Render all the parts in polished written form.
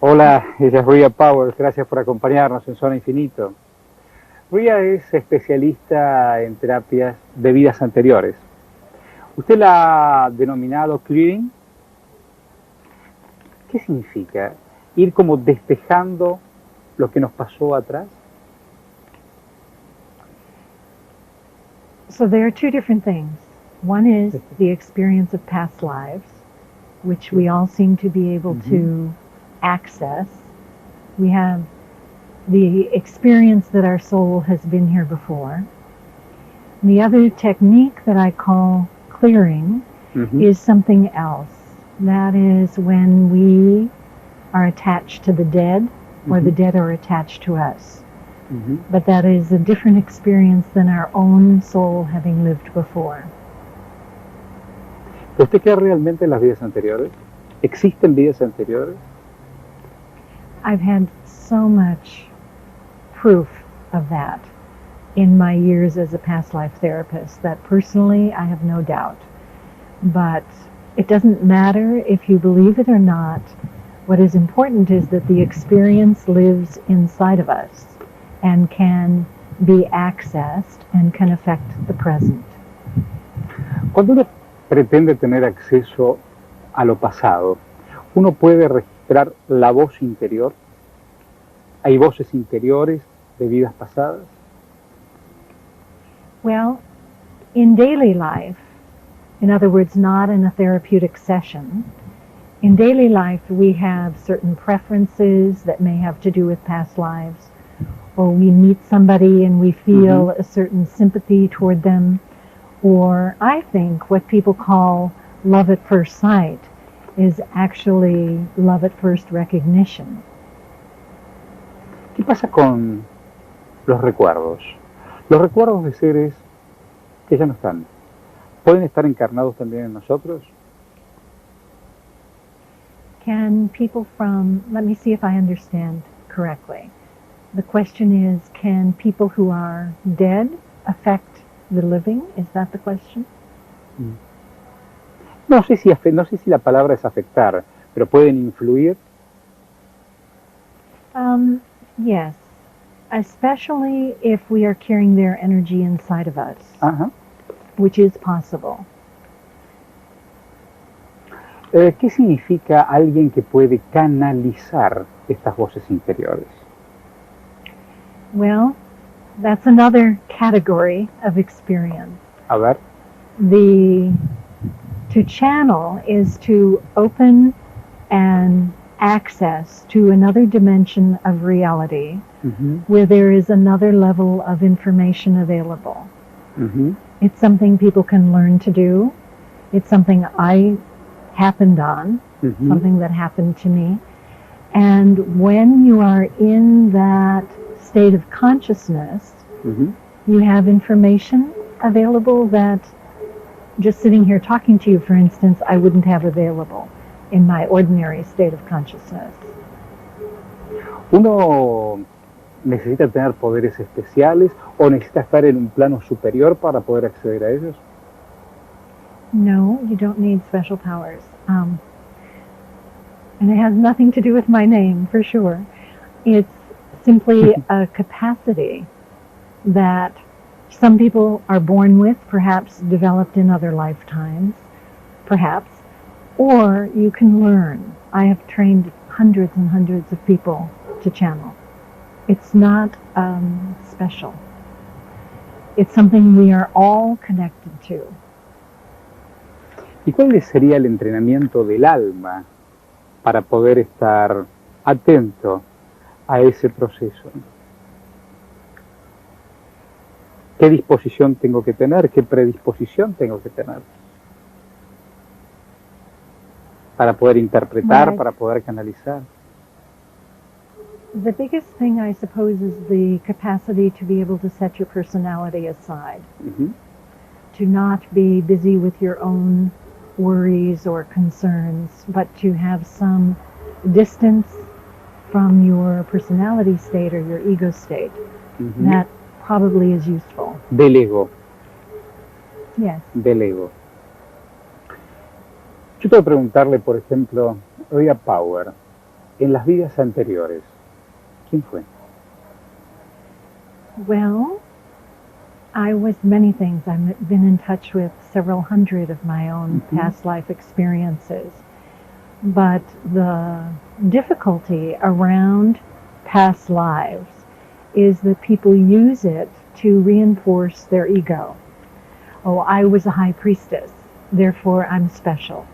Hola, ella es Rhea Powers, gracias por acompañarnos en Zona Infinito. Rhea es especialista en terapias de vidas anteriores. Usted la ha denominado clearing. ¿Qué significa? Ir como despejando lo que nos pasó atrás. So there are two different things. One is the experience of past lives, which we all seem to be able to access. We have the experience that our soul has been here before. And the other technique that I call clearing is something else. That is when we are attached to the dead or the dead are attached to us. But that is a different experience than our own soul having lived before. ¿Usted cree realmente en las vidas anteriores? ¿Existen vidas anteriores? I've had so much proof of that in my years as a past life therapist that personally I have no doubt. But it doesn't matter if you believe it or not. What is important is that the experience lives inside of us and can be accessed and can affect the present. Cuando uno pretende tener acceso a lo pasado, uno puede registrar la voz interior. ¿Hay voces interiores de vidas pasadas? Well, in daily life, in other words, not in a therapeutic session, in daily life we have certain preferences that may have to do with past lives, or we meet somebody and we feel a certain sympathy toward them, or I think what people call love at first sight is actually love at first recognition. ¿Qué pasa con los recuerdos? Los recuerdos de seres que ya no están, ¿pueden estar encarnados también en nosotros? Can people from, let me see if I understand correctly. The question is, can people who are dead affect the living? Is that the question? No sé si la palabra es afectar, pero pueden influir. Yes, especially if we are carrying their energy inside of us, which is possible. ¿Qué significa alguien que puede canalizar estas voces interiores? Well, that's another category of experience. A ver. To channel is to open and access to another dimension of reality where there is another level of information available. It's something people can learn to do. It's something I happened on, something that happened to me. And when you are in that state of consciousness, you have information available that just sitting here talking to you, for instance, I wouldn't have available in my ordinary state of consciousness. ¿Uno necesita tener poderes especiales o necesita estar en un plano superior para poder acceder a ellos? No, you don't need special powers. And it has nothing to do with my name, for sure. It's simply a capacity that some people are born with, perhaps developed in other lifetimes, perhaps, or you can learn. I have trained hundreds and hundreds of people to channel. It's not special. It's something we are all connected to. ¿Y cuál sería el entrenamiento del alma para poder estar atento a ese proceso? ¿Qué disposición tengo que tener? ¿Qué predisposición tengo que tener? Para poder interpretar, para poder canalizar. The biggest thing, I suppose, is the capacity to be able to set your personality aside. To not be busy with your own worries or concerns, but to have some distance from your personality state or your ego state. That probably is useful. Del ego. Yes. Del ego. Yo quiero preguntarle, por ejemplo, Rhea Power, en las vidas anteriores, ¿quién fue? Well, I was many things. I've been in touch with several hundred of my own past life experiences. But the difficulty around past lives is that people use it to reinforce their ego. Oh, I was a high priestess, therefore I'm special.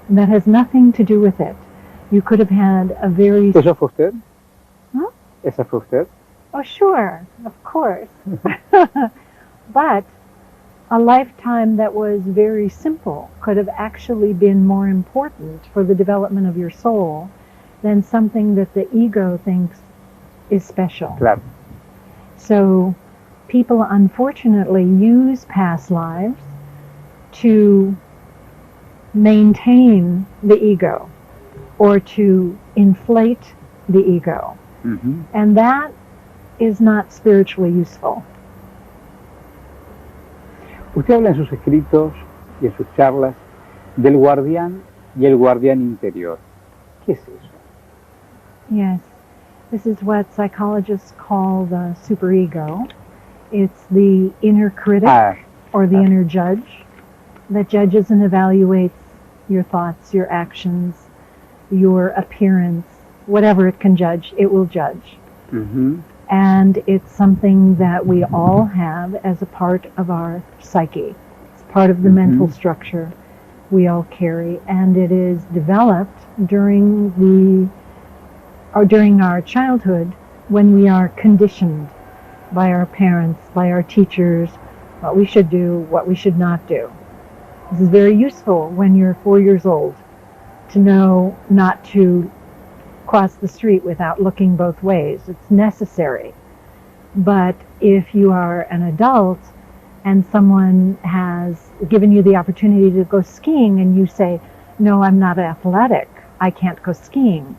And that has nothing to do with it. You could have had a very... ¿Eso fue usted? Huh? ¿Esa fue usted? Oh, sure, of course. But a lifetime that was very simple could have actually been more important for the development of your soul than something that the ego thinks is special. Claro. So people unfortunately use past lives to maintain the ego or to inflate the ego. Mm-hmm. And that is not spiritually useful. Usted habla en sus escritos y en sus charlas del guardián y el guardián interior. ¿Qué es eso? Yes, this is what psychologists call the superego. It's the inner critic or the inner judge that judges and evaluates your thoughts, your actions, your appearance, whatever it can judge, it will judge. Mm-hmm. And it's something that we all have as a part of our psyche. It's part of the mental structure we all carry, and it is developed during our childhood when we are conditioned by our parents, by our teachers, what we should do, what we should not do. This is very useful when you're 4 years old to know not to cross the street without looking both ways. It's necessary. But if you are an adult and someone has given you the opportunity to go skiing and you say, no, I'm not athletic, I can't go skiing,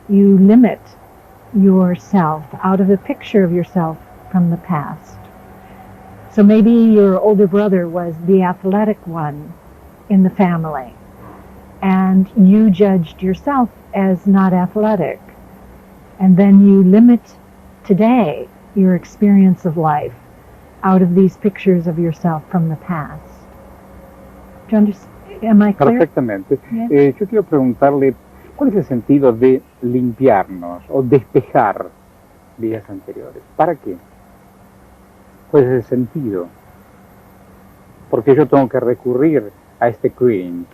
you limit yourself out of a picture of yourself from the past. So maybe your older brother was the athletic one in the family, and you judged yourself as not athletic. And then you limit today your experience of life out of these pictures of yourself from the past. Do you understand? Am I clear? Perfectamente. Yes. Yo quiero preguntarle, ¿cuál es el sentido de limpiarnos o despejar vidas anteriores? ¿Para qué? ¿Cuál es el sentido? Porque yo tengo que recurrir a este cleaning.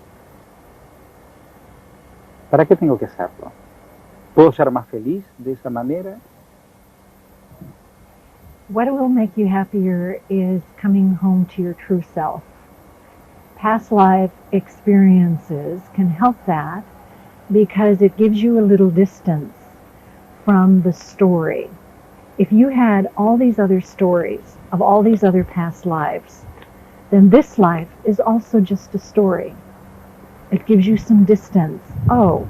¿Para qué tengo que hacerlo? ¿Puedo ser más feliz de esa manera? What will make you happier is coming home to your true self. Past life experiences can help that because it gives you a little distance from the story. If you had all these other stories of all these other past lives, then this life is also just a story. It gives you some distance. Oh,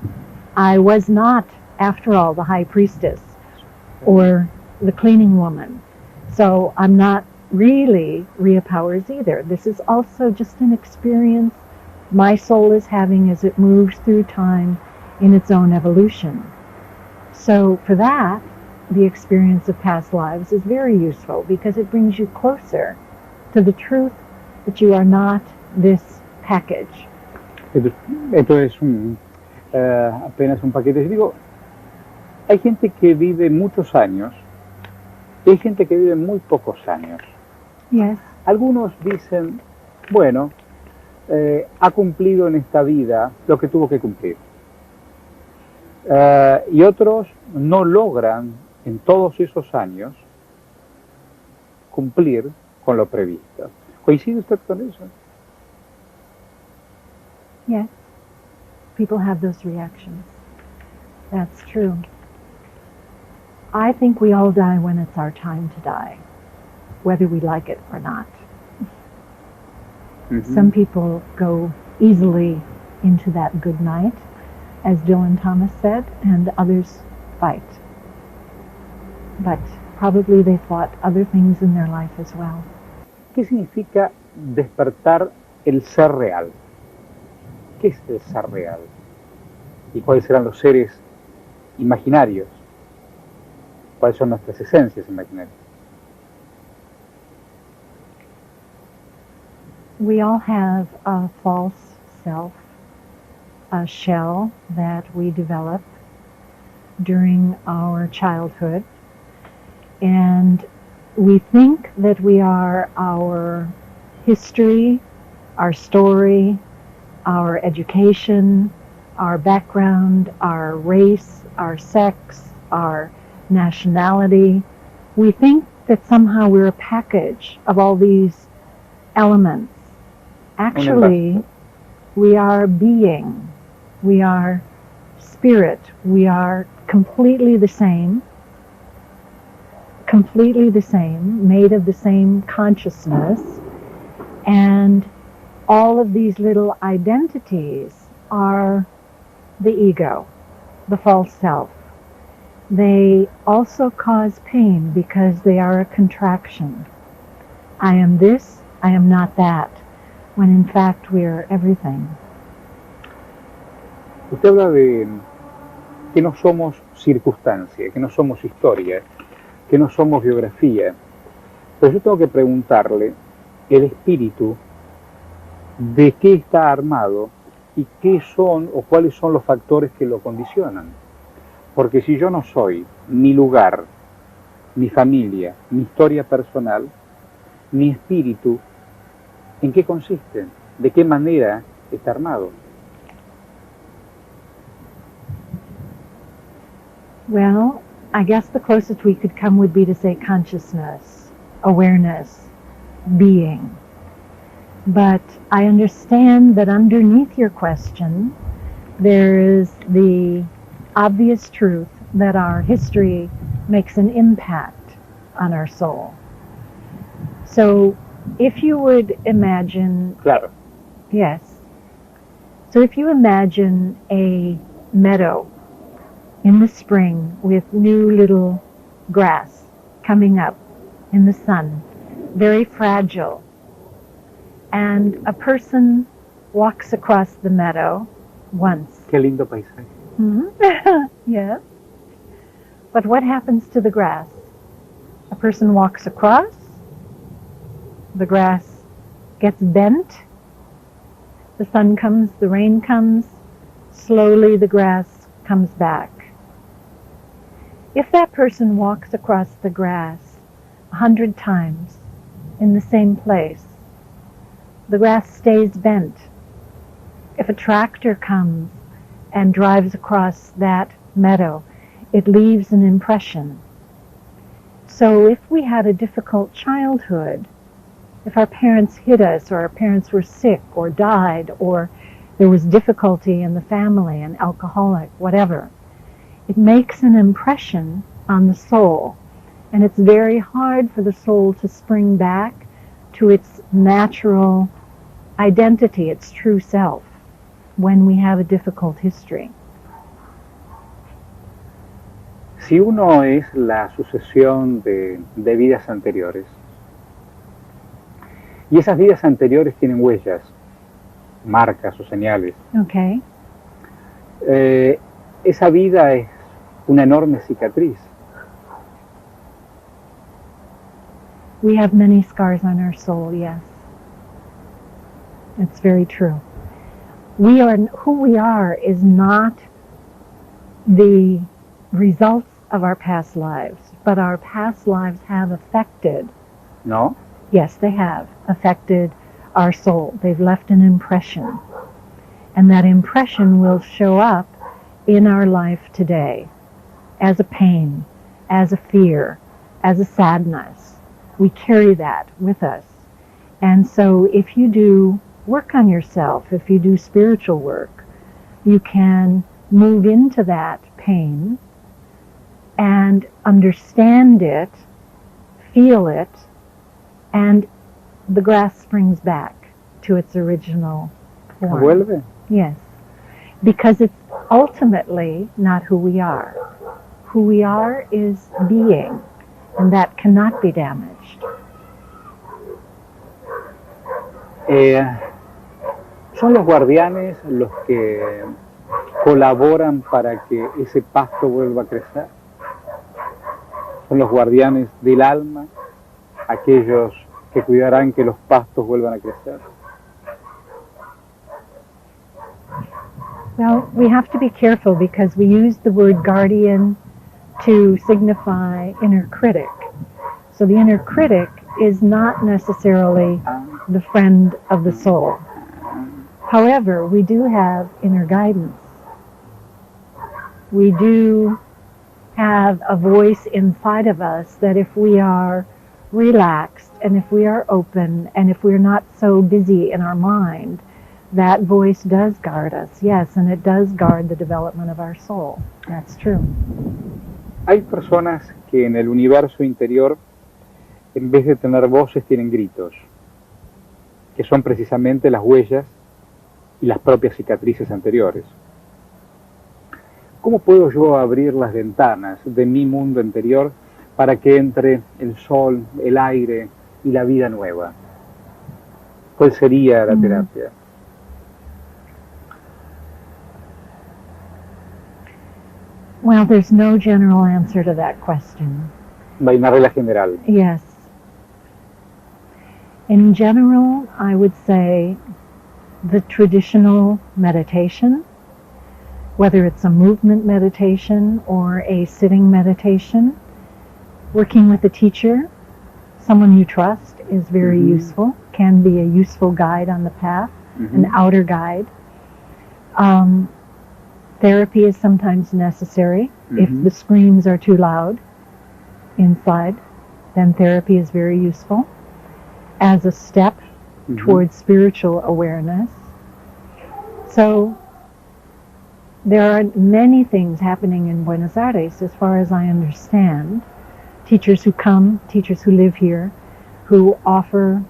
I was not, after all, the high priestess or the cleaning woman. So I'm not really Rhea Powers either. This is also just an experience my soul is having as it moves through time in its own evolution. So for that, the experience of past lives is very useful because it brings you closer to the truth that you are not this package. Esto es apenas un paquete. Yo digo, hay gente que vive muchos años y hay gente que vive muy pocos años. Yes. Algunos dicen, bueno, ha cumplido en esta vida lo que tuvo que cumplir. Y otros no logran en todos esos años cumplir con lo previsto. ¿Coincide usted con eso? Yes. People have those reactions. That's true. I think we all die when it's our time to die, whether we like it or not. Mm-hmm. Some people go easily into that good night, as Dylan Thomas said, and others fight. But probably they fought other things in their life as well. ¿Qué significa despertar el ser real? ¿Qué es el ser real? ¿Y cuáles serán los seres imaginarios. ¿Cuáles son nuestras esencias imaginarias? We all have a false self, a shell that we develop during our childhood. And we think that we are our history, our story, our education, our background, our race, our sex, our nationality. We think that somehow we're a package of all these elements. Actually, we are being, we are spirit, we are completely the same, made of the same consciousness, and all of these little identities are the ego, the false self. They also cause pain because they are a contraction. I am this, I am not that, when in fact we are everything. Usted habla de que no somos circunstancia, que no somos historia, que no somos biografía. Pero yo tengo que preguntarle, el espíritu, ¿de qué está armado y qué son o cuáles son los factores que lo condicionan? Porque si yo no soy mi lugar, mi familia, mi historia personal, mi espíritu, ¿en qué consiste? ¿De qué manera está armado? Well, I guess the closest we could come would be to say consciousness, awareness, being. But I understand that underneath your question, there is the obvious truth that our history makes an impact on our soul. So if you would imagine... Claro. Yes. So if you imagine a meadow in the spring with new little grass coming up in the sun, very fragile, and a person walks across the meadow once. Qué lindo paisaje. Mm-hmm. Yes. But what happens to the grass? A person walks across, the grass gets bent, the sun comes, the rain comes, slowly the grass comes back. If that person walks across the grass 100 times in the same place, the grass stays bent. If a tractor comes and drives across that meadow, it leaves an impression. So if we had a difficult childhood, if our parents hit us, or our parents were sick or died, or there was difficulty in the family, an alcoholic, whatever, it makes an impression on the soul. And it's very hard for the soul to spring back to its natural identity, its true self, when we have a difficult history. Si uno es la sucesión de vidas anteriores, y esas vidas anteriores tienen huellas, marcas o señales, Okay. Esa vida es una enorme cicatriz. We have many scars on our soul, yes. It's very true. Who we are is not the results of our past lives, but our past lives have affected. ¿No? Yes, they have affected our soul. They've left an impression. And that impression will show up in our life today as a pain, as a fear, as a sadness. We carry that with us. And so if you do work on yourself, if you do spiritual work, you can move into that pain and understand it, feel it, and the grass springs back to its original form. ¿Vuelve? Yes. Because it's ultimately not who we are. Who we are is being, and that cannot be damaged. Son los guardianes los que colaboran para que ese pasto vuelva a crecer. Son los guardianes del alma, aquellos que cuidarán que los pastos vuelvan a crecer. Well, we have to be careful because we use the word guardian to signify inner critic. So the inner critic is not necessarily the friend of the soul. However, we do have inner guidance. We do have a voice inside of us that if we are relaxed and if we are open and if we're not so busy in our mind, that voice does guard us, yes, and it does guard the development of our soul. That's true. Hay personas que en el universo interior, en vez de tener voces, tienen gritos, que son precisamente las huellas y las propias cicatrices anteriores. ¿Cómo puedo yo abrir las ventanas de mi mundo interior para que entre el sol, el aire y la vida nueva? ¿Cuál sería la terapia? Well, there's no general answer to that question. No hay una regla general. Yes. In general, I would say the traditional meditation, whether it's a movement meditation or a sitting meditation, working with a teacher, someone you trust, is very useful, can be a useful guide on the path, an outer guide. Therapy is sometimes necessary. If the screams are too loud inside, then therapy is very useful as a step towards spiritual awareness. So there are many things happening in Buenos Aires, as far as I understand. Teachers who come, teachers who live here, who offer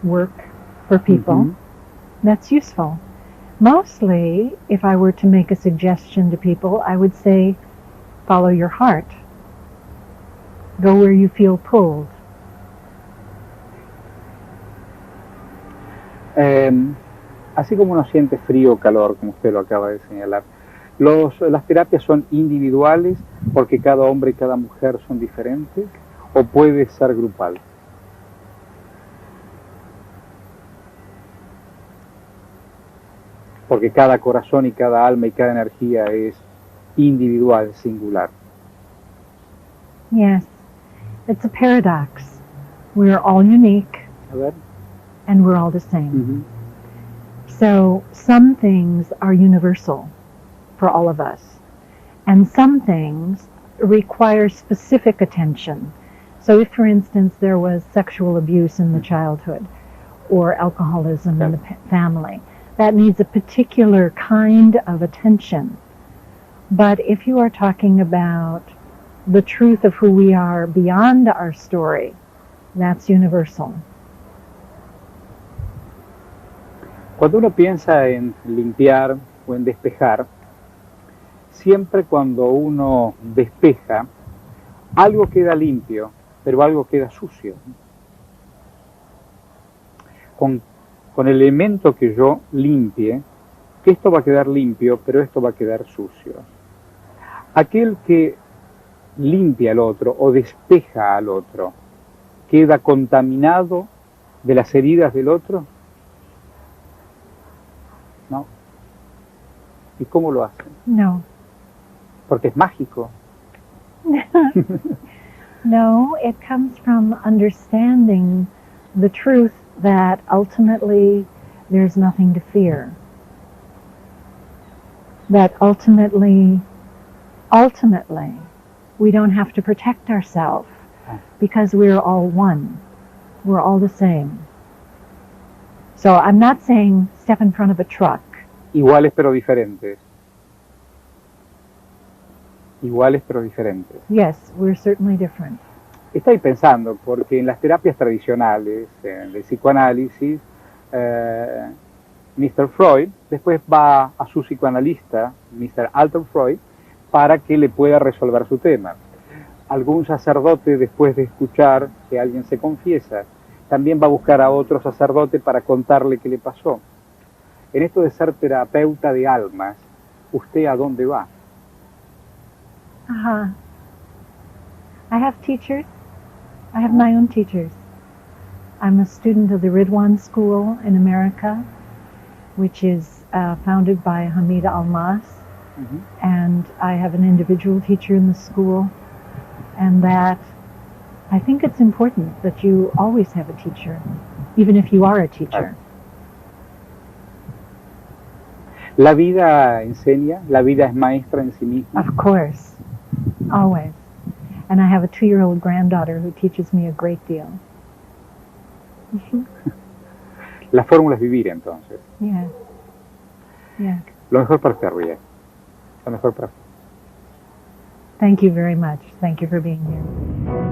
work for people. That's useful. Mostly, if I were to make a suggestion to people, I would say, follow your heart. Go where you feel pulled. Así como uno siente frío o calor, como usted lo acaba de señalar, las terapias son individuales porque cada hombre y cada mujer son diferentes, o puede ser grupal. Porque cada corazón y cada alma y cada energía es individual, singular. Yes, it's a paradox. We're all unique, A ver. and we're all the same. So some things are universal for all of us, and some things require specific attention. So if, for instance, there was sexual abuse in the childhood or alcoholism in the family, that needs a particular kind of attention. But if you are talking about the truth of who we are beyond our story, that's universal. Cuando uno piensa en limpiar o en despejar, siempre cuando uno despeja, algo queda limpio, pero algo queda sucio. Con el elemento que yo limpie, esto va a quedar limpio, pero esto va a quedar sucio. Aquel que limpia al otro o despeja al otro, ¿queda contaminado de las heridas del otro? No. ¿Y cómo lo hace? No. Porque es mágico. No, it comes from understanding the truth that ultimately there's nothing to fear. That ultimately, we don't have to protect ourselves because we're all one. We're all the same. So I'm not saying step in front of a truck. Iguales pero diferentes. Iguales pero diferentes. Yes, we're certainly different. Estoy pensando, porque en las terapias tradicionales, en el psicoanálisis, Mr. Freud después va a su psicoanalista, Mr. Alton Freud, para que le pueda resolver su tema. Algún sacerdote, después de escuchar que alguien se confiesa, también va a buscar a otro sacerdote para contarle qué le pasó. En esto de ser terapeuta de almas, ¿usted a dónde va? I have teachers. I have my own teachers. I'm a student of the Ridwan School in America, which is founded by Hamida Almas. And I have an individual teacher in the school, and that I think it's important that you always have a teacher, even if you are a teacher. ¿La vida enseña? ¿La vida es maestra en sí misma? Of course, always. And I have a 2-year-old granddaughter who teaches me a great deal. La fórmula es vivir, entonces. Yeah. Yeah. Lo mejor para usted, Rhea. Lo mejor para usted. Thank you very much. Thank you for being here.